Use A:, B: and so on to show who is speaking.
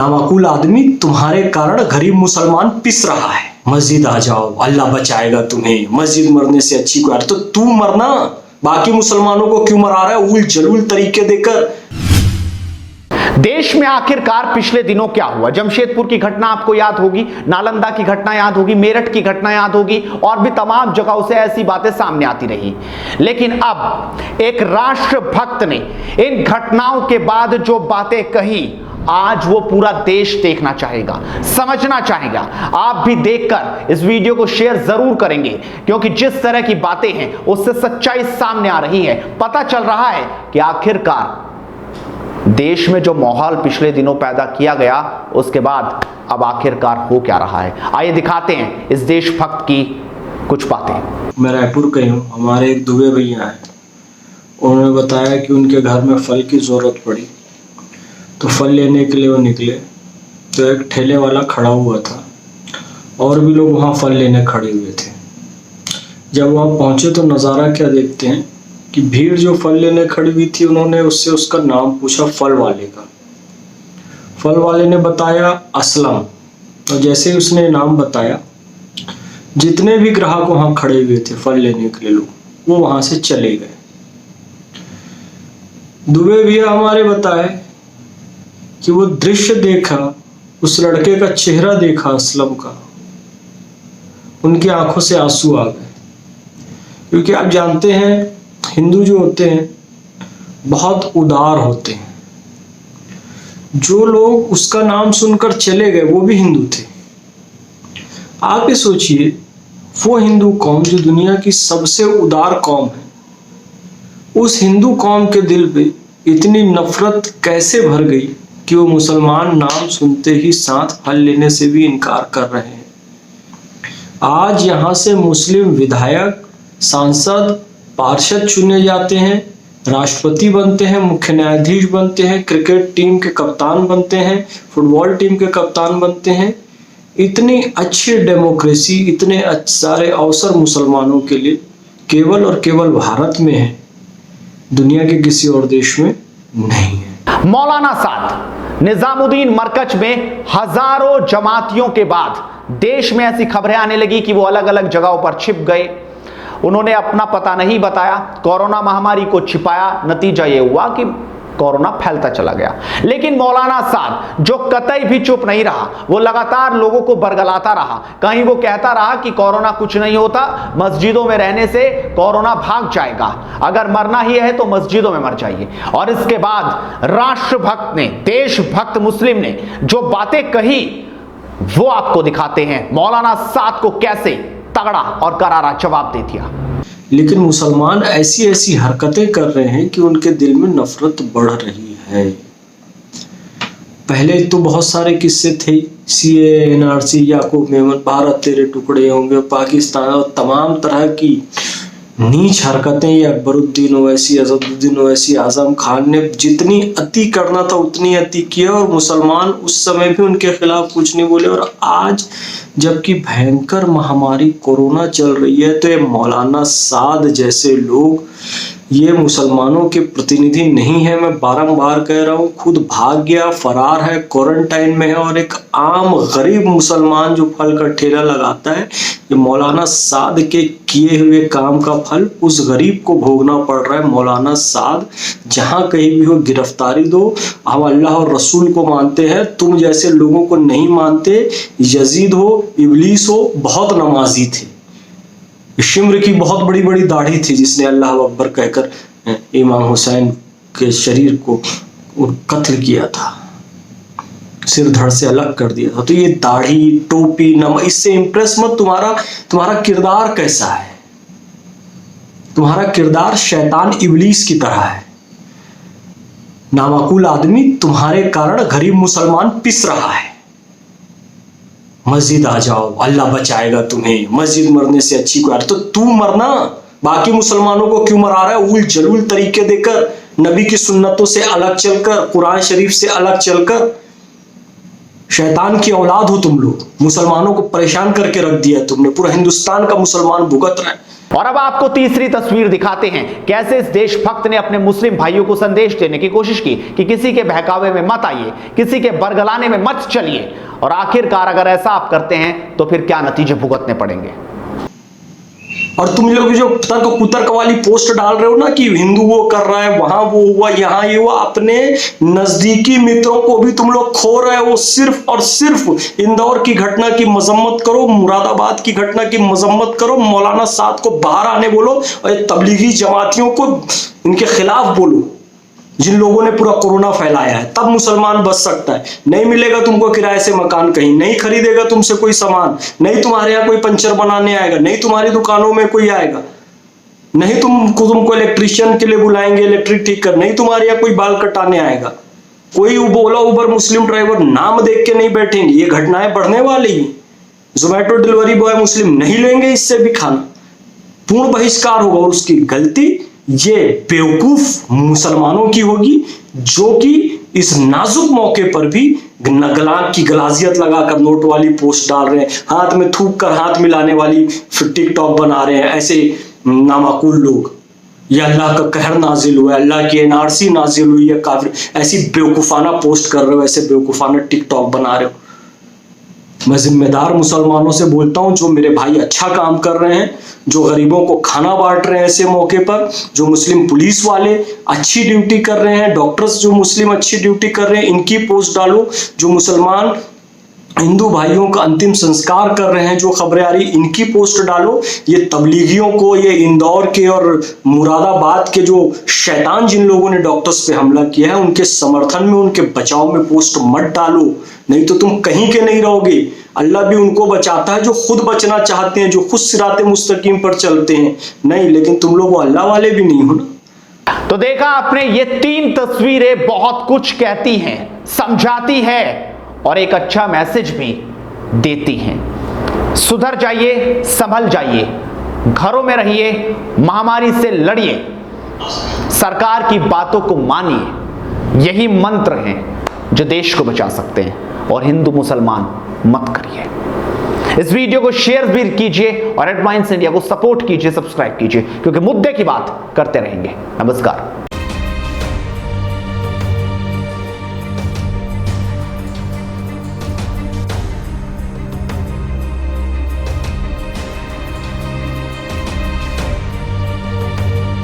A: नामाकुल आदमी, तुम्हारे कारण गरीब मुसलमान पिस रहा है। मस्जिद आ जाओ, अल्लाह बचाएगा तुम्हें। मस्जिद मरने से अच्छी कोई तो तू मरना, बाकी मुसलमानों को क्यों मरा रहा है उल जलूल तरीके देकर।
B: देश में आखिरकार पिछले दिनों क्या हुआ? जमशेदपुर की घटना आपको याद होगी, नालंदा की घटना याद होगी, मेरठ की घटना याद होगी और भी तमाम जगहों से ऐसी बातें सामने आती रही। लेकिन अब एक राष्ट्रभक्त ने इन घटनाओं के बाद जो बातें कही, आज वो पूरा देश देखना चाहेगा, समझना चाहेगा। आप भी देखकर इस वीडियो को शेयर जरूर करेंगे, क्योंकि जिस तरह की बातें हैं उससे सच्चाई सामने आ रही है। पता चल रहा है कि आखिरकार देश में जो माहौल पिछले दिनों पैदा किया गया, उसके बाद अब आखिरकार हो क्या रहा है। आइए दिखाते हैं इस देशभक्त की कुछ बातें।
A: मैं रायपुर का हूँ। हमारे एक दुबे भैया हैं, उन्होंने बताया कि उनके घर में फल की ज़रूरत पड़ी, तो फल लेने के लिए वो निकले तो एक ठेले वाला खड़ा हुआ था और भी लोग वहाँ फल लेने खड़े हुए थे। जब वहाँ पहुँचे तो नज़ारा क्या देखते हैं कि भीड़ जो फल लेने खड़ी हुई थी, उन्होंने उससे उसका नाम पूछा, फल वाले का। फल वाले ने बताया असलम, और जैसे ही उसने नाम बताया, जितने भी ग्राहक वहाँ खड़े हुए थे फल लेने के लिए लोग, वो वहाँ से चले गए। दुबे भैया हमारे बताए कि वो दृश्य देखा, उस लड़के का चेहरा देखा असलम का, उनकी आंखों से आंसू आ गए। क्योंकि आप जानते हैं हिंदू जो होते हैं बहुत उदार होते हैं। जो लोग उसका नाम सुनकर चले गए वो भी हिंदू थे। आप ये सोचिए, वो हिंदू कौम जो दुनिया की सबसे उदार कौम है, उस हिंदू कौम के दिल पे इतनी नफरत कैसे भर गई कि वो मुसलमान नाम सुनते ही साथ फल लेने से भी इनकार कर रहे हैं। आज यहाँ से मुस्लिम विधायक, सांसद, पार्षद चुने जाते हैं, राष्ट्रपति बनते हैं, मुख्य न्यायाधीश बनते हैं, क्रिकेट टीम के कप्तान बनते हैं, फुटबॉल टीम के कप्तान बनते हैं। इतनी अच्छी डेमोक्रेसी, इतने सारे अवसर मुसलमानों के लिए केवल और केवल भारत में है, दुनिया के किसी और देश में नहीं है।
B: मौलाना साद निजामुद्दीन मरकज में हजारों जमातियों के बाद देश में ऐसी खबरें आने लगी कि वो अलग अलग जगहों पर छिप गए। उन्होंने अपना पता नहीं बताया, कोरोना महामारी को छिपाया। नतीजा ये हुआ कि कोरोना फैलता चला गया। लेकिन मौलाना साद जो कतई भी चुप नहीं रहा, वो लगातार लोगों को बरगलाता रहा। कहीं वो कहता रहा कि कोरोना कुछ नहीं होता, मस्जिदों में रहने से कोरोना भाग जाएगा, अगर मरना ही है तो मस्जिदों में मर जाइए। और इसके बाद राष्ट्रभक्त ने, देशभक्त मुस्लिम ने जो बातें कही, वो आपको दिखाते हैं मौलाना साद को कैसे तगड़ा और करारा जवाब दे दिया।
A: लेकिन मुसलमान ऐसी ऐसी हरकतें कर रहे हैं कि उनके दिल में नफरत बढ़ रही है। पहले तो बहुत सारे किस्से थे, सीए, एनआरसी, याकूब मेमन, भारत तेरे टुकड़े होंगे, पाकिस्तान, और तमाम तरह की नीच हरकतें। ये अकबरुद्दीन ओवैसी, असदुद्दीन ओवैसी, आजम खान ने जितनी अति करना था उतनी अति किया, और मुसलमान उस समय भी उनके खिलाफ कुछ नहीं बोले। और आज जबकि भयंकर महामारी कोरोना चल रही है, तो ये मौलाना साद जैसे लोग, ये मुसलमानों के प्रतिनिधि नहीं है। मैं बारंबार कह रहा हूँ, खुद भाग गया, फरार है, क्वारंटाइन में है, और एक आम गरीब मुसलमान जो फल का ठेला लगाता है, ये मौलाना साद के किए हुए काम का फल उस गरीब को भोगना पड़ रहा है। मौलाना साद, जहां कहीं भी हो गिरफ्तारी दो। हम अल्लाह और रसूल को मानते हैं, तुम जैसे लोगों को नहीं मानते। यजीद हो, इबलीस हो, बहुत नमाजी थे। शिम्र की बहुत बड़ी बड़ी दाढ़ी थी, जिसने अल्लाह अकबर कहकर इमाम हुसैन के शरीर को कत्ल किया था, सिर धड़ से अलग कर दिया था। तो ये दाढ़ी, टोपी, नमक, इससे इंप्रेस मत। तुम्हारा किरदार कैसा है? तुम्हारा किरदार शैतान इबलीस की तरह है। नामाकुल आदमी, तुम्हारे कारण गरीब मुसलमान पिस रहा है। मस्जिद आ जाओ, अल्लाह बचाएगा तुम्हें। मस्जिद मरने से अच्छी कोई तो तू मरना, बाकी मुसलमानों को क्यों मरा रहा है उल जलूल तरीके देकर, नबी की सुन्नतों से अलग चलकर, कुरान शरीफ से अलग चलकर। शैतान की औलाद हो तुम लोग, मुसलमानों को परेशान करके रख दिया तुमने। पूरा हिंदुस्तान का मुसलमान भुगत रहा है।
B: और अब आपको तीसरी तस्वीर दिखाते हैं, कैसे इस देशभक्त ने अपने मुस्लिम भाइयों को संदेश देने की कोशिश की कि किसी के बहकावे में मत आइए, किसी के बरगलाने में मत चलिए, और आखिरकार अगर ऐसा आप करते हैं तो फिर क्या नतीजे भुगतने पड़ेंगे।
A: और तुम लोग जो तर्क कुतर्क वाली पोस्ट डाल रहे हो ना कि हिंदू वो कर रहा है, वहां वो हुआ, यहाँ ये हुआ, अपने नजदीकी मित्रों को भी तुम लोग खो रहे हो। सिर्फ और सिर्फ इंदौर की घटना की मजम्मत करो, मुरादाबाद की घटना की मजम्मत करो, मौलाना साद को बाहर आने बोलो और ये तबलीगी जमातियों को इनके खिलाफ बोलो जिन लोगों ने पूरा कोरोना फैलाया है। तब मुसलमान बच सकता है। नहीं मिलेगा तुमको किराए से मकान, कहीं नहीं खरीदेगा तुमसे कोई सामान, नहीं तुम्हारे यहाँ कोई पंचर बनाने आएगा, नहीं तुम्हारी दुकानों में कोई आएगा, नहीं तुमको इलेक्ट्रिशियन के लिए बुलाएंगे इलेक्ट्रिक ठीक कर, नहीं तुम्हारे यहाँ कोई बाल कटाने आएगा, कोई ओला उबर मुस्लिम ड्राइवर नाम देख के नहीं बैठेंगे। ये घटनाएं बढ़ने वाली हैं। जोमेटो डिलीवरी बॉय मुस्लिम नहीं लेंगे इससे भी खाना, पूर्ण बहिष्कार होगा। और उसकी गलती ये बेवकूफ मुसलमानों की होगी जो कि इस नाजुक मौके पर भी नगलाक की गलाजियत लगाकर नोट वाली पोस्ट डाल रहे हैं, हाथ में थूक कर हाथ मिलाने वाली टिकटॉक बना रहे हैं। ऐसे नामाकुल लोग, या अल्लाह का कहर नाजिल हुआ, अल्लाह की एनआरसी नाजिल हुई है, काफिर, ऐसी बेवकूफाना पोस्ट कर रहे हो, ऐसे बेवकूफाना टिकटॉक बना रहे हो। मैं जिम्मेदार मुसलमानों से बोलता हूं, जो मेरे भाई अच्छा काम कर रहे हैं, जो गरीबों को खाना बांट रहे हैं ऐसे मौके पर, जो मुस्लिम पुलिस वाले अच्छी ड्यूटी कर रहे हैं, डॉक्टर्स जो मुस्लिम अच्छी ड्यूटी कर रहे हैं, इनकी पोस्ट डालो। जो मुसलमान हिंदू भाइयों का अंतिम संस्कार कर रहे हैं, जो खबरें आ रही, इनकी पोस्ट डालो। ये तबलीगियों को, ये इंदौर के और मुरादाबाद के जो शैतान जिन लोगों ने डॉक्टर्स पे हमला किया है, उनके समर्थन में, उनके बचाव में पोस्ट मत डालो, नहीं तो तुम कहीं के नहीं रहोगे। अल्लाह भी उनको बचाता है जो खुद बचना चाहते हैं, जो खुद सिराते मुस्तकीम पर चलते हैं। नहीं, लेकिन तुम लोग वो अल्लाह वाले भी नहीं हो ना।
B: तो देखा आपने, ये 3 तस्वीरें बहुत कुछ कहती हैं, समझाती है और एक अच्छा मैसेज भी देती हैं। सुधर जाइए, संभल जाइए, घरों में रहिए, महामारी से लड़िए, सरकार की बातों को मानिए। यही मंत्र हैं जो देश को बचा सकते हैं। और हिंदू मुसलमान मत करिए। इस वीडियो को शेयर भी कीजिए और हेडलाइंस इंडिया को सपोर्ट कीजिए, सब्सक्राइब कीजिए, क्योंकि मुद्दे की बात करते रहेंगे। नमस्कार।